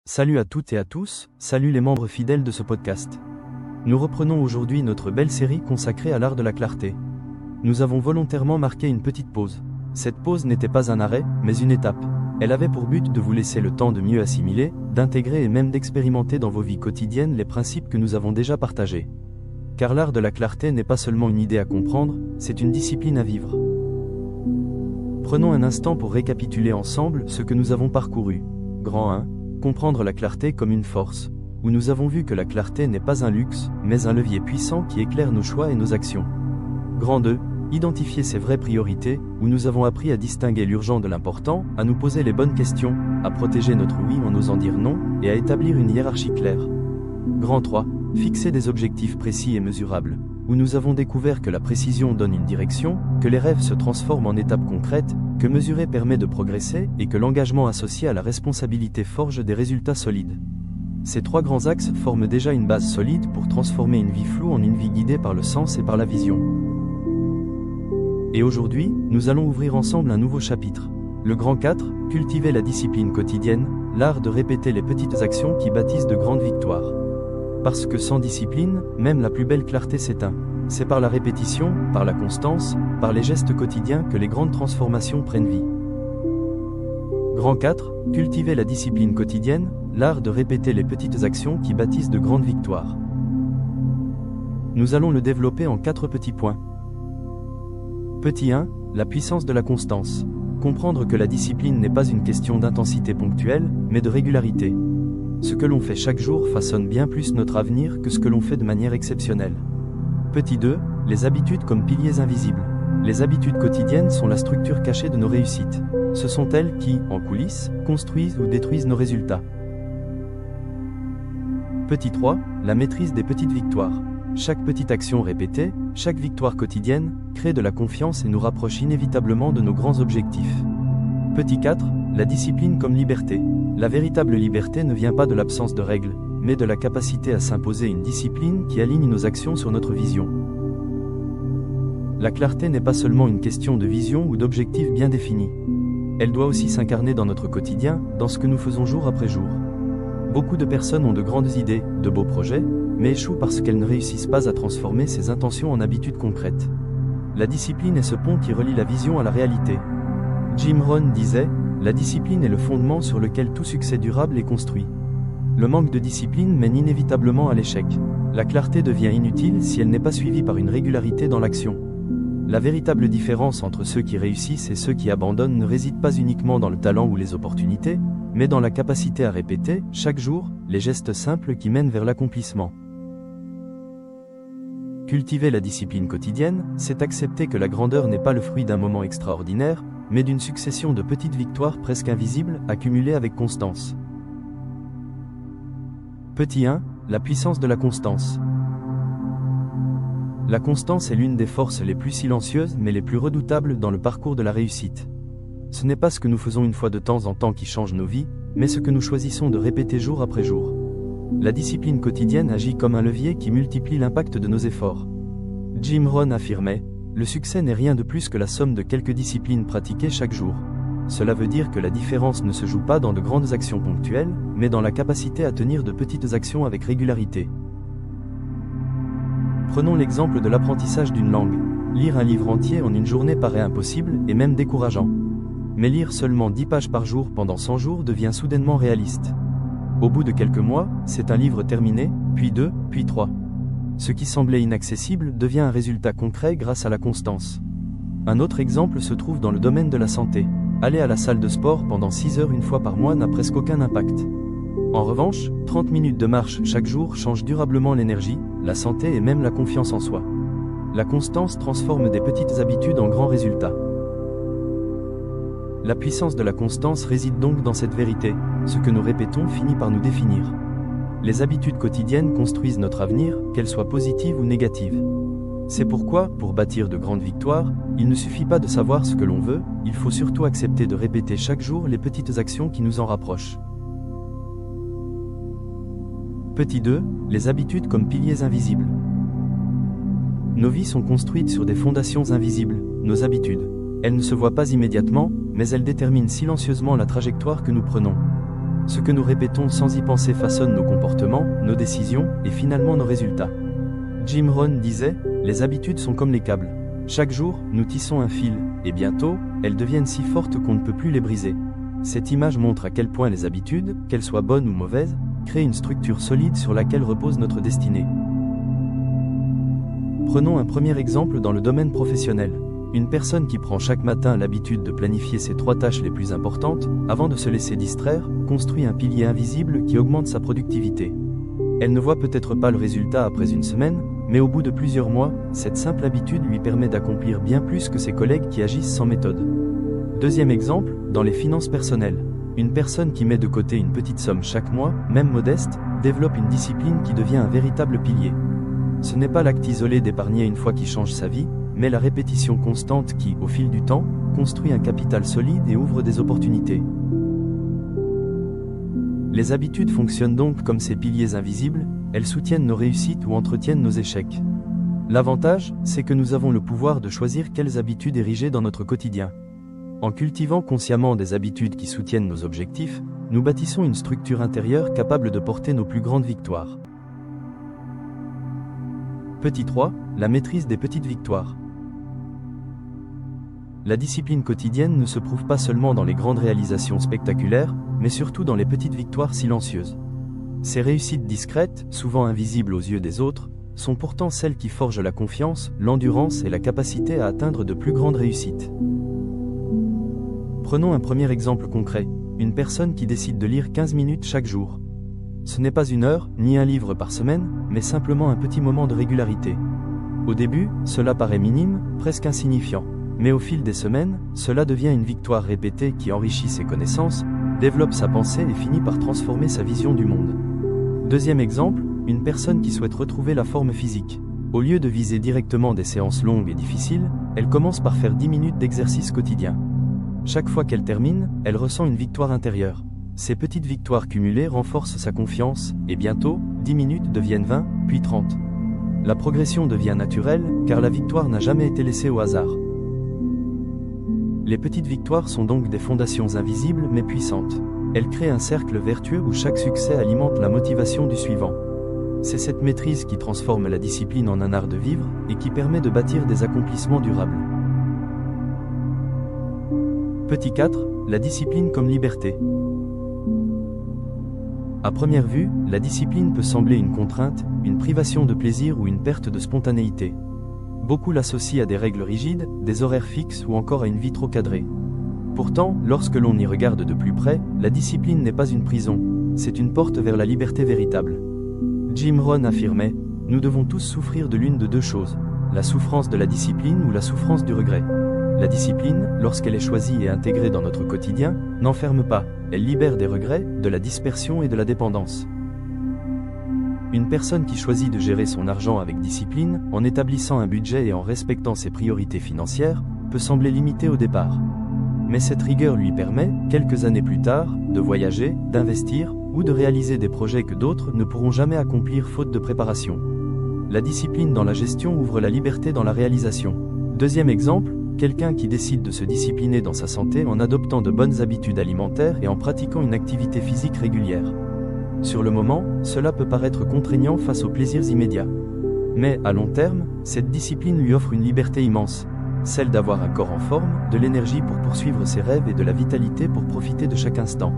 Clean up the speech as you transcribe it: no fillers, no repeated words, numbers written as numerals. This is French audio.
Salut à toutes et à tous, salut les membres fidèles de ce podcast. Nous reprenons aujourd'hui notre belle série consacrée à l'art de la clarté. Nous avons volontairement marqué une petite pause. Cette pause n'était pas un arrêt, mais une étape. Elle avait pour but de vous laisser le temps de mieux assimiler, d'intégrer et même d'expérimenter dans vos vies quotidiennes les principes que nous avons déjà partagés. Car l'art de la clarté n'est pas seulement une idée à comprendre, c'est une discipline à vivre. Prenons un instant pour récapituler ensemble ce que nous avons parcouru. Grand 1. Comprendre la clarté comme une force, où nous avons vu que la clarté n'est pas un luxe, mais un levier puissant qui éclaire nos choix et nos actions. Grand 2. Identifier ses vraies priorités, où nous avons appris à distinguer l'urgent de l'important, à nous poser les bonnes questions, à protéger notre oui en osant dire non, et à établir une hiérarchie claire. Grand 3. Fixer des objectifs précis et mesurables, où nous avons découvert que la précision donne une direction, que les rêves se transforment en étapes concrètes, que mesurer permet de progresser et que l'engagement associé à la responsabilité forge des résultats solides. Ces trois grands axes forment déjà une base solide pour transformer une vie floue en une vie guidée par le sens et par la vision. Et aujourd'hui, nous allons ouvrir ensemble un nouveau chapitre. Le grand 4, cultiver la discipline quotidienne, l'art de répéter les petites actions qui bâtissent de grandes victoires. Parce que sans discipline, même la plus belle clarté s'éteint. C'est par la répétition, par la constance, par les gestes quotidiens que les grandes transformations prennent vie. Grand 4. Cultiver la discipline quotidienne, l'art de répéter les petites actions qui bâtissent de grandes victoires. Nous allons le développer en 4 petits points. Petit 1. La puissance de la constance. Comprendre que la discipline n'est pas une question d'intensité ponctuelle, mais de régularité. Ce que l'on fait chaque jour façonne bien plus notre avenir que ce que l'on fait de manière exceptionnelle. Petit 2. Les habitudes comme piliers invisibles. Les habitudes quotidiennes sont la structure cachée de nos réussites. Ce sont elles qui, en coulisses, construisent ou détruisent nos résultats. Petit 3. La maîtrise des petites victoires. Chaque petite action répétée, chaque victoire quotidienne, crée de la confiance et nous rapproche inévitablement de nos grands objectifs. Petit 4. La discipline comme liberté. La véritable liberté ne vient pas de l'absence de règles, mais de la capacité à s'imposer une discipline qui aligne nos actions sur notre vision. La clarté n'est pas seulement une question de vision ou d'objectifs bien définis. Elle doit aussi s'incarner dans notre quotidien, dans ce que nous faisons jour après jour. Beaucoup de personnes ont de grandes idées, de beaux projets, mais échouent parce qu'elles ne réussissent pas à transformer ces intentions en habitudes concrètes. La discipline est ce pont qui relie la vision à la réalité. Jim Rohn disait, « La discipline est le fondement sur lequel tout succès durable est construit. » Le manque de discipline mène inévitablement à l'échec. La clarté devient inutile si elle n'est pas suivie par une régularité dans l'action. La véritable différence entre ceux qui réussissent et ceux qui abandonnent ne réside pas uniquement dans le talent ou les opportunités, mais dans la capacité à répéter, chaque jour, les gestes simples qui mènent vers l'accomplissement. Cultiver la discipline quotidienne, c'est accepter que la grandeur n'est pas le fruit d'un moment extraordinaire, mais d'une succession de petites victoires presque invisibles, accumulées avec constance. Petit 1. La puissance de la constance. La constance est l'une des forces les plus silencieuses mais les plus redoutables dans le parcours de la réussite. Ce n'est pas ce que nous faisons une fois de temps en temps qui change nos vies, mais ce que nous choisissons de répéter jour après jour. La discipline quotidienne agit comme un levier qui multiplie l'impact de nos efforts. Jim Rohn affirmait, « Le succès n'est rien de plus que la somme de quelques disciplines pratiquées chaque jour. Cela veut dire que la différence ne se joue pas dans de grandes actions ponctuelles, mais dans la capacité à tenir de petites actions avec régularité. » Prenons l'exemple de l'apprentissage d'une langue. Lire un livre entier en une journée paraît impossible et même décourageant. Mais lire seulement 10 pages par jour pendant 100 jours devient soudainement réaliste. Au bout de quelques mois, c'est un livre terminé, puis 2, puis 3. Ce qui semblait inaccessible devient un résultat concret grâce à la constance. Un autre exemple se trouve dans le domaine de la santé. Aller à la salle de sport pendant 6 heures une fois par mois n'a presque aucun impact. En revanche, 30 minutes de marche chaque jour change durablement l'énergie, la santé et même la confiance en soi. La constance transforme des petites habitudes en grands résultats. La puissance de la constance réside donc dans cette vérité, ce que nous répétons finit par nous définir. Les habitudes quotidiennes construisent notre avenir, qu'elles soient positives ou négatives. C'est pourquoi, pour bâtir de grandes victoires, il ne suffit pas de savoir ce que l'on veut, il faut surtout accepter de répéter chaque jour les petites actions qui nous en rapprochent. Petit 2. Les habitudes comme piliers invisibles. Nos vies sont construites sur des fondations invisibles, nos habitudes. Elles ne se voient pas immédiatement, mais elles déterminent silencieusement la trajectoire que nous prenons. Ce que nous répétons sans y penser façonne nos comportements, nos décisions, et finalement nos résultats. Jim Rohn disait, « Les habitudes sont comme les câbles. Chaque jour, nous tissons un fil, et bientôt, elles deviennent si fortes qu'on ne peut plus les briser. » Cette image montre à quel point les habitudes, qu'elles soient bonnes ou mauvaises, créent une structure solide sur laquelle repose notre destinée. Prenons un premier exemple dans le domaine professionnel. Une personne qui prend chaque matin l'habitude de planifier ses 3 tâches les plus importantes, avant de se laisser distraire, construit un pilier invisible qui augmente sa productivité. Elle ne voit peut-être pas le résultat après une semaine, mais au bout de plusieurs mois, cette simple habitude lui permet d'accomplir bien plus que ses collègues qui agissent sans méthode. Deuxième exemple, dans les finances personnelles. Une personne qui met de côté une petite somme chaque mois, même modeste, développe une discipline qui devient un véritable pilier. Ce n'est pas l'acte isolé d'épargner une fois qui change sa vie, mais la répétition constante qui, au fil du temps, construit un capital solide et ouvre des opportunités. Les habitudes fonctionnent donc comme ces piliers invisibles, elles soutiennent nos réussites ou entretiennent nos échecs. L'avantage, c'est que nous avons le pouvoir de choisir quelles habitudes ériger dans notre quotidien. En cultivant consciemment des habitudes qui soutiennent nos objectifs, nous bâtissons une structure intérieure capable de porter nos plus grandes victoires. Petit 3, la maîtrise des petites victoires. La discipline quotidienne ne se prouve pas seulement dans les grandes réalisations spectaculaires, mais surtout dans les petites victoires silencieuses. Ces réussites discrètes, souvent invisibles aux yeux des autres, sont pourtant celles qui forgent la confiance, l'endurance et la capacité à atteindre de plus grandes réussites. Prenons un premier exemple concret, une personne qui décide de lire 15 minutes chaque jour. Ce n'est pas une heure, ni un livre par semaine, mais simplement un petit moment de régularité. Au début, cela paraît minime, presque insignifiant. Mais au fil des semaines, cela devient une victoire répétée qui enrichit ses connaissances, développe sa pensée et finit par transformer sa vision du monde. Deuxième exemple, une personne qui souhaite retrouver la forme physique. Au lieu de viser directement des séances longues et difficiles, elle commence par faire 10 minutes d'exercice quotidien. Chaque fois qu'elle termine, elle ressent une victoire intérieure. Ces petites victoires cumulées renforcent sa confiance, et bientôt, 10 minutes deviennent 20, puis 30. La progression devient naturelle, car la victoire n'a jamais été laissée au hasard. Les petites victoires sont donc des fondations invisibles mais puissantes. Elles créent un cercle vertueux où chaque succès alimente la motivation du suivant. C'est cette maîtrise qui transforme la discipline en un art de vivre et qui permet de bâtir des accomplissements durables. Petit 4, la discipline comme liberté. À première vue, la discipline peut sembler une contrainte, une privation de plaisir ou une perte de spontanéité. Beaucoup l'associent à des règles rigides, des horaires fixes ou encore à une vie trop cadrée. Pourtant, lorsque l'on y regarde de plus près, la discipline n'est pas une prison, c'est une porte vers la liberté véritable. Jim Rohn affirmait, « Nous devons tous souffrir de l'une de deux choses, la souffrance de la discipline ou la souffrance du regret. La discipline, lorsqu'elle est choisie et intégrée dans notre quotidien, n'enferme pas, elle libère des regrets, de la dispersion et de la dépendance. » Une personne qui choisit de gérer son argent avec discipline, en établissant un budget et en respectant ses priorités financières, peut sembler limitée au départ. Mais cette rigueur lui permet, quelques années plus tard, de voyager, d'investir, ou de réaliser des projets que d'autres ne pourront jamais accomplir faute de préparation. La discipline dans la gestion ouvre la liberté dans la réalisation. Deuxième exemple, quelqu'un qui décide de se discipliner dans sa santé en adoptant de bonnes habitudes alimentaires et en pratiquant une activité physique régulière. Sur le moment, cela peut paraître contraignant face aux plaisirs immédiats. Mais, à long terme, cette discipline lui offre une liberté immense, celle d'avoir un corps en forme, de l'énergie pour poursuivre ses rêves et de la vitalité pour profiter de chaque instant.